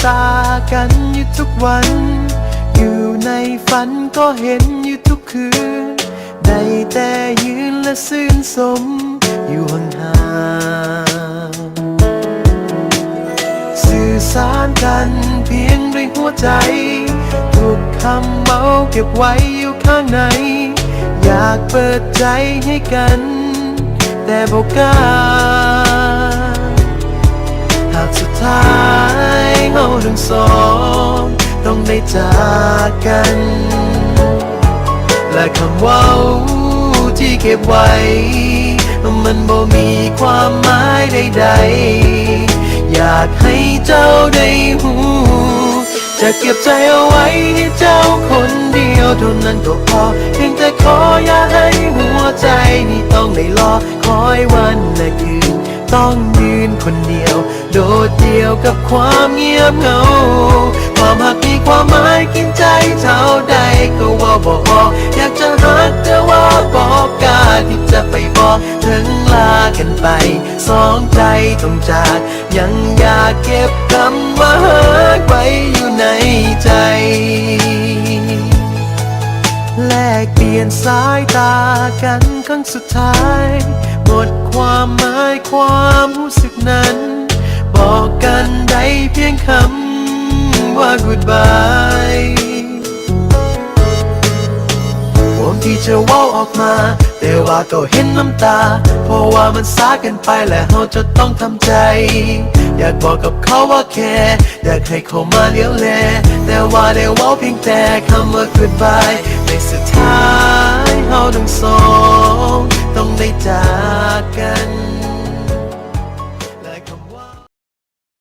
ตากันอยู่ทุกวันอยู่ในฝันก็เห็นอยู่ทุกคืนได้แต่ยืนและซื่นสมอยู่ห่างๆสื่อสารกันเพียงด้วยหัวใจทุกคำเมาเก็บไว้อยู่ข้างในอยากเปิดใจให้กันแต่บอกกล้าหากสุดท้ายเราทั้งสองต้องได้จากกันและคำว่าที่เก็บไว้มันบ่มีความหมายใดๆอยากให้เจ้าได้หูจะเก็บใจเอาไว้ให้เจ้าคนเดียวเท่านั้นก็พอเพียงแต่ขออย่าให้หัวใจนี้ต้องได้รอคอยวันและคืนต้องยืนคนเดียวโดดเดี่ยวกับความเงียบเหงาความหักมีความหมายกินใจเท่าใดก็ว่าบอกอยากจะรักแต่ว่าบอกกล้าที่จะไปบอกถึงลากันไปสองใจต้องจากยังอยากเก็บคำว่ารักไว้อยู่ในใจแลกเปลี่ยนสายตากันครั้งสุดท้ายหมดความหมายความรู้สึกนั้นบอกกันได้เพียงคำว่า goodbye หวังที่จะเว้าออกมาแต่ว่าก็เห็นน้ำตาเพราะว่ามันสากันไปและเราจะต้องทำใจอยากบอกกับเขาว่าแค่อยากให้เขามาเลี้ยวแลแต่ว่าได้เว้าเพียงแต่คำว่า goodbye ในสุดท้ายเราทั้งสองต้องได้จากกัน